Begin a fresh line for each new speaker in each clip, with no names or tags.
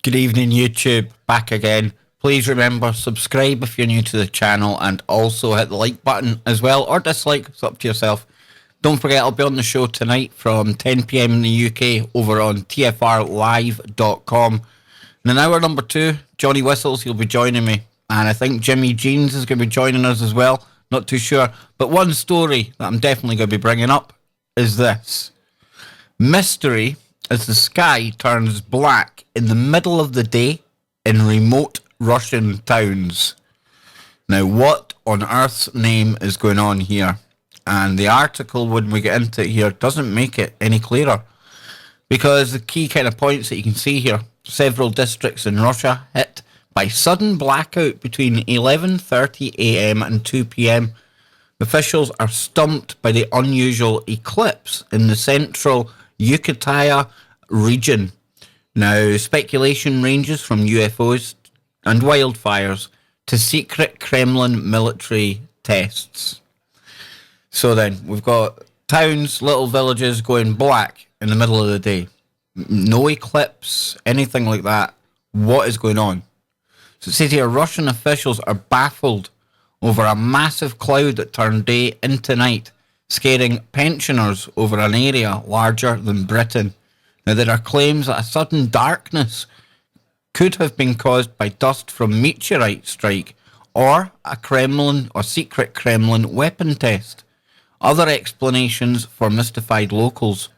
Good evening, YouTube. Back again. Please remember, subscribe if you're new to the channel and also hit the like button as well, or dislike, it's up to yourself. Don't forget, I'll be on the show tonight from 10 p.m. in the UK over on tfrlive.com. And in hour number 2, Johnny Whistles, he'll be joining me. And I think Jimmy Jeans is going to be joining us as well. Not too sure. But one story that I'm definitely going to be bringing up is this. Mystery as the sky turns black in the middle of the day in remote Russian towns. Now, what on earth's name is going on here? And the article, when we get into it here, doesn't make it any clearer. Because the key kind of points that you can see here, several districts in Russia hit by sudden blackout between 11:30 a.m. and 2 p.m. Officials are stumped by the unusual eclipse in the central Yucatán region. Now, speculation ranges from UFOs and wildfires to secret Kremlin military tests. So then, we've got towns, little villages going black in the middle of the day. No eclipse, anything like that. What is going on? So it says here, Russian officials are baffled over a massive cloud that turned day into night, scaring pensioners over an area larger than Britain. Now, there are claims that a sudden darkness could have been caused by dust from meteorite strike or a Kremlin or secret Kremlin weapon test. Other explanations for mystified locals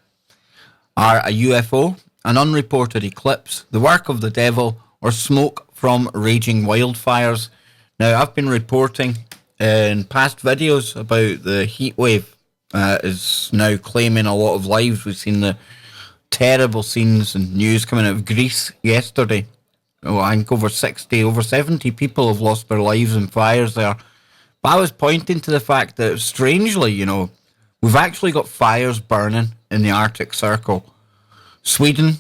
are a UFO, an unreported eclipse, the work of the devil, or smoke from raging wildfires. Now, I've been reporting in past videos about the heat wave is now claiming a lot of lives. We've seen the terrible scenes and news coming out of Greece yesterday. Oh, I think over 70 people have lost their lives in fires there. But I was pointing to the fact that, strangely, we've actually got fires burning in the Arctic Circle. Sweden,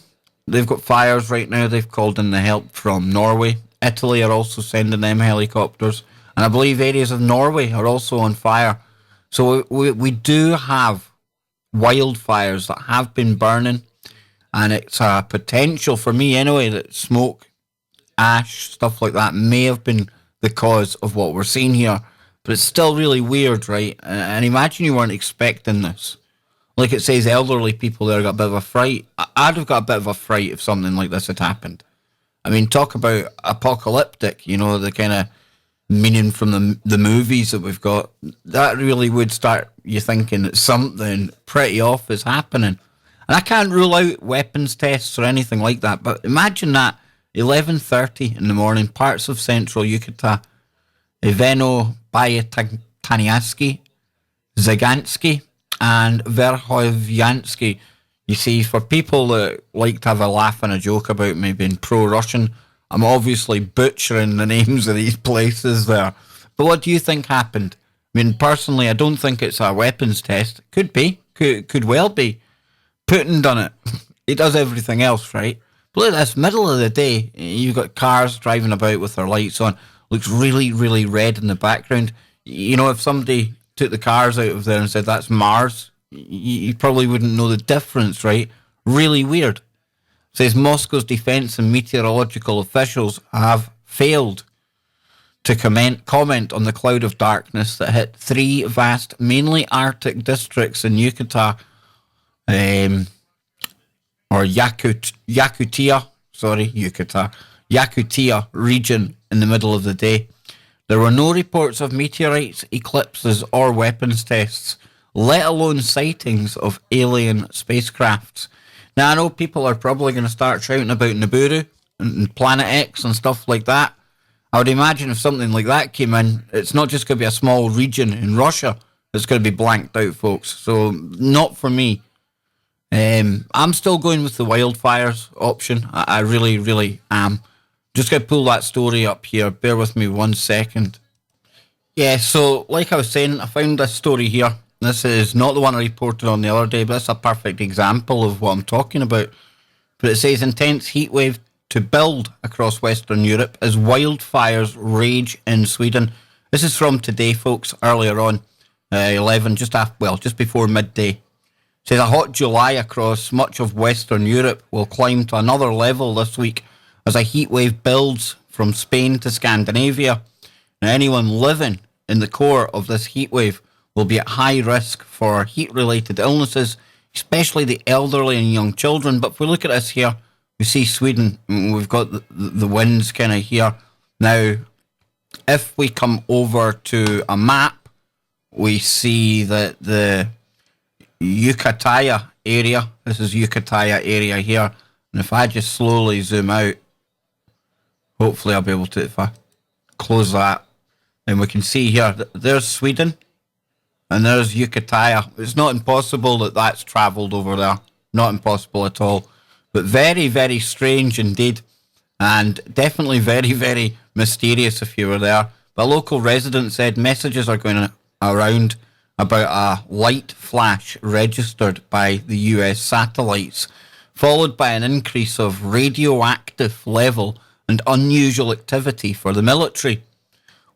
they've got fires right now. They've called in the help from Norway. Italy are also sending them helicopters. And I believe areas of Norway are also on fire. So we do have wildfires that have been burning. And it's a potential, for me anyway, that smoke, ash, stuff like that may have been the cause of what we're seeing here. But it's still really weird, right? And imagine you weren't expecting this. Like it says, elderly people there got a bit of a fright. I'd have got a bit of a fright if something like this had happened. I mean, talk about apocalyptic, the kind of meaning from the movies that we've got. That really would start you thinking that something pretty off is happening. And I can't rule out weapons tests or anything like that, but imagine that, 11:30 in the morning, parts of central Yucatán, Bayataniansky, Zagansky, and Verkhovyansky. You see, for people that like to have a laugh and a joke about me being pro-Russian, I'm obviously butchering the names of these places there. But what do you think happened? I mean, personally, I don't think it's a weapons test. Could be. Could well be. Putin done it. He does everything else, right? But look at this, middle of the day, you've got cars driving about with their lights on. Looks really, really red in the background. If somebody took the cars out of there and said that's Mars, you probably wouldn't know the difference, right? Really weird. It says Moscow's defense and meteorological officials have failed to comment on the cloud of darkness that hit 3 vast, mainly Arctic districts in Yucatán, or Yakutia region in the middle of the day. There were no reports of meteorites, eclipses, or weapons tests, let alone sightings of alien spacecrafts. Now, I know people are probably going to start shouting about Nibiru and Planet X and stuff like that. I would imagine if something like that came in, it's not just going to be a small region in Russia that's going to be blanked out, folks. So, not for me. I'm still going with the wildfires option. I really, really am. Just going to pull that story up here. Bear with me 1 second. Yeah, so like I was saying, I found this story here. This is not the one I reported on the other day, but it's a perfect example of what I'm talking about. But it says intense heat wave to build across Western Europe as wildfires rage in Sweden. This is from today, folks, earlier on, 11, just before midday. It says a hot July across much of Western Europe will climb to another level this week as a heat wave builds from Spain to Scandinavia. Now, anyone living in the core of this heat wave will be at high risk for heat-related illnesses, especially the elderly and young children. But if we look at this here, we see Sweden, we've got the winds kind of here. Now, if we come over to a map, we see that the Yucataya area, this is Yucataya area here, and if I just slowly zoom out, hopefully I'll be able to, if I close that, then we can see here, there's Sweden, and there's Yucataya. It's not impossible that that's travelled over there, not impossible at all, but very, very strange indeed, and definitely very, very mysterious if you were there. But a local resident said messages are going around about a light flash registered by the US satellites, followed by an increase of radioactive level and unusual activity for the military.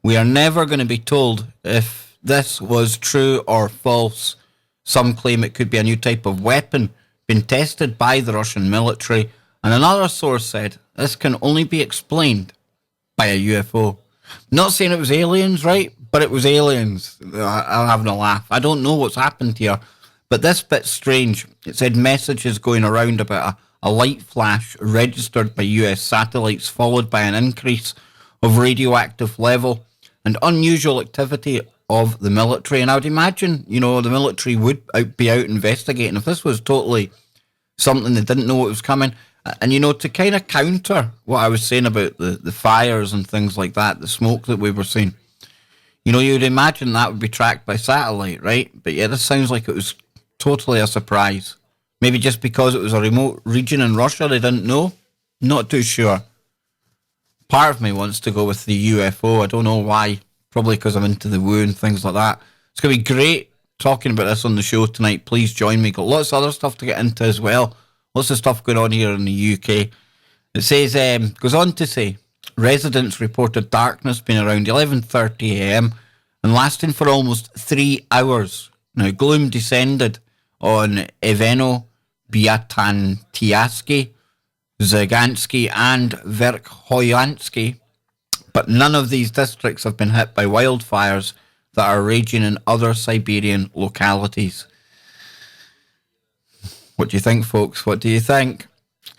We are never going to be told if this was true or false. Some claim it could be a new type of weapon being tested by the Russian military, and another source said this can only be explained by a UFO. Not saying it was aliens, right? But it was aliens. I'm having a laugh. I don't know what's happened here, but this bit's strange. It said messages going around about a light flash registered by US satellites, followed by an increase of radioactive level and unusual activity of the military. And I would imagine, the military would be out investigating if this was totally something they didn't know what was coming. And, to kind of counter what I was saying about the fires and things like that, the smoke that we were seeing, you'd imagine that would be tracked by satellite, right? But yeah, this sounds like it was totally a surprise. Maybe just because it was a remote region in Russia, they didn't know. Not too sure. Part of me wants to go with the UFO. I don't know why. Probably because I'm into the woo and things like that. It's going to be great talking about this on the show tonight. Please join me. Got lots of other stuff to get into as well. Lots of stuff going on here in the UK. It says, goes on to say, residents reported darkness being around 11:30 a.m. and lasting for almost 3 hours. Now, gloom descended on Eveno, Biatantiaski, Zagansky and Verkhoyansky, but none of these districts have been hit by wildfires that are raging in other Siberian localities. What do you think, folks? What do you think?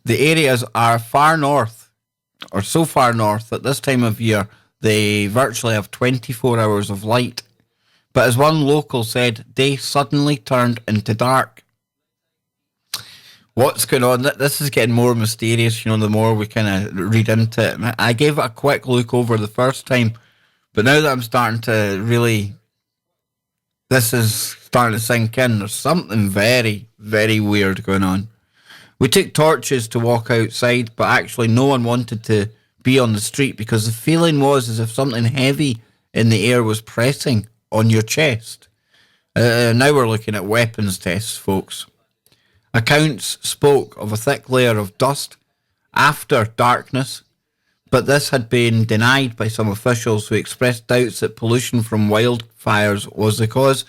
The areas are far north, or so far north at this time of year, they virtually have 24 hours of light. But as one local said, day suddenly turned into dark. What's going on? This is getting more mysterious, the more we kind of read into it. I gave it a quick look over the first time, but now that I'm starting to really, this is starting to sink in. There's something very, very weird going on. We took torches to walk outside, but actually no one wanted to be on the street because the feeling was as if something heavy in the air was pressing on your chest. Now we're looking at weapons tests, folks. Accounts spoke of a thick layer of dust after darkness, but this had been denied by some officials who expressed doubts that pollution from wildfires was the cause.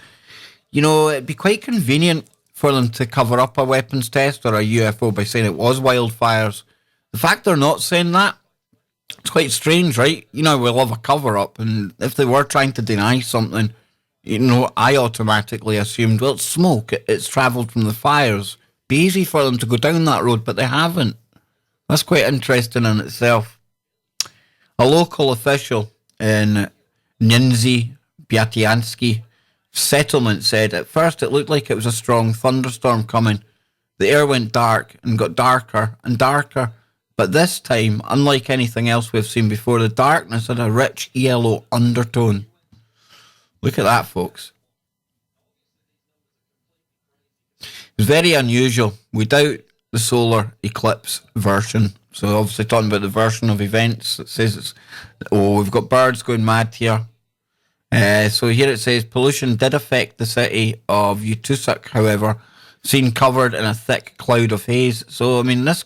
It'd be quite convenient for them to cover up a weapons test or a UFO by saying it was wildfires. The fact they're not saying that, it's quite strange, right? We love a cover-up, and if they were trying to deny something, I automatically assumed, well, it's smoke, it's travelled from the fires. Be easy for them to go down that road, but they haven't. That's quite interesting in itself. A local official in Nizhny Byatiansky settlement said at first it looked like it was a strong thunderstorm coming. The air went dark and got darker and darker, but this time, unlike anything else we've seen before, the darkness had a rich yellow undertone. Look at that, folks. It's very unusual. We doubt the solar eclipse version. So obviously talking about the version of events. It says we've got birds going mad here. So here it says pollution did affect the city of Utusuk, however, seen covered in a thick cloud of haze. So, what's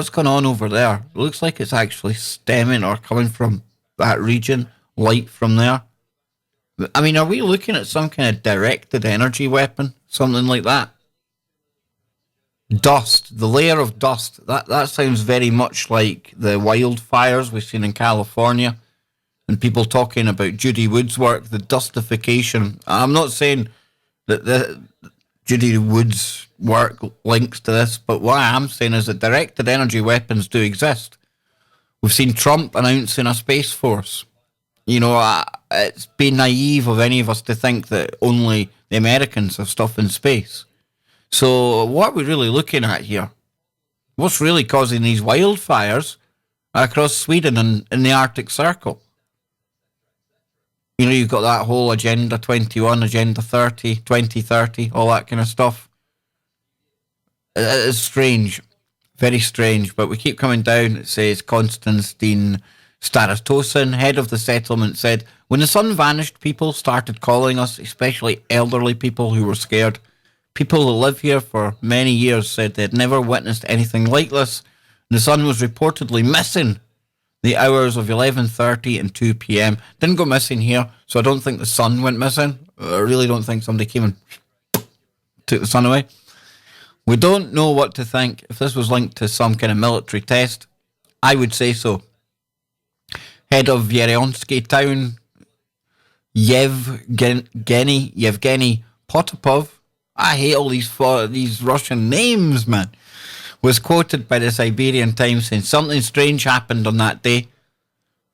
going on over there? It looks like it's actually stemming or coming from that region, light from there. Are we looking at some kind of directed energy weapon? Something like that? Dust, the layer of dust. That sounds very much like the wildfires we've seen in California, and people talking about Judy Wood's work, the dustification. I'm not saying that the Judy Wood's work links to this, but what I am saying is that directed energy weapons do exist. We've seen Trump announcing a space force. You know, it's been naive of any of us to think that only the Americans have stuff in space. So what are we really looking at here? What's really causing these wildfires across Sweden and in the Arctic Circle? You know, you've got that whole Agenda 21, Agenda 30, 2030, all that kind of stuff. It's strange, very strange, but we keep coming down. It says Konstantin Staratosin, head of the settlement, said, when the sun vanished, people started calling us, especially elderly people who were scared. People who live here for many years said they had never witnessed anything like this. The sun was reportedly missing the hours of 11:30 and 2 p.m. Didn't go missing here, so I don't think the sun went missing. I really don't think somebody came and took the sun away. We don't know what to think. If this was linked to some kind of military test, I would say so. Head of Yereonsky town, Yevgeny Potapov, I hate all these Russian names, man, was quoted by the Siberian Times saying something strange happened on that day.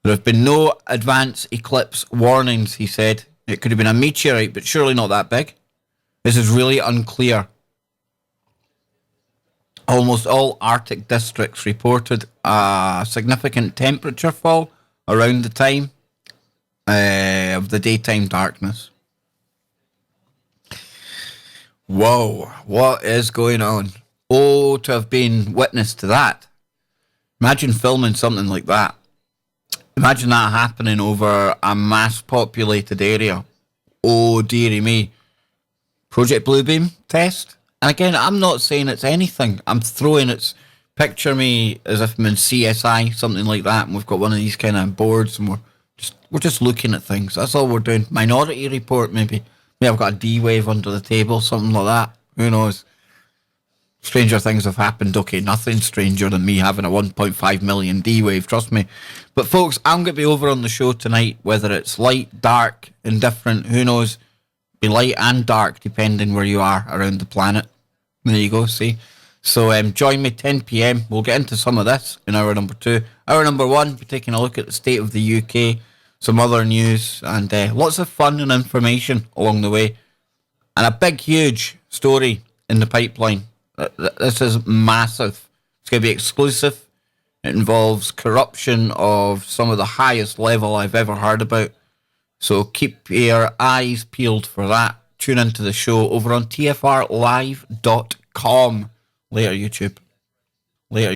There have been no advance eclipse warnings, he said. It could have been a meteorite, but surely not that big. This is really unclear. Almost all Arctic districts reported a significant temperature fall around the time of the daytime darkness. Whoa, what is going on? Oh, to have been witness to that. Imagine filming something like that. Imagine that happening over a mass populated area. Oh, dearie me. Project Bluebeam test? And again, I'm not saying it's anything. I'm throwing it's, picture me as if I'm in CSI, something like that, and we've got one of these kind of boards and we're just looking at things. That's all we're doing. Minority Report, maybe. Maybe I've got a D-wave under the table, something like that. Who knows? Stranger things have happened. Okay, nothing stranger than me having a 1.5 million D-wave, trust me. But folks, I'm going to be over on the show tonight, whether it's light, dark, indifferent, who knows. Be light and dark, depending where you are around the planet. There you go, see? So join me 10 p.m. We'll get into some of this in hour number 2. Hour number 1, we're taking a look at the state of the UK, some other news, and lots of fun and information along the way. And a big, huge story in the pipeline. This is massive. It's going to be exclusive. It involves corruption of some of the highest level I've ever heard about. So keep your eyes peeled for that. Tune into the show over on tfrlive.com. Later, YouTube.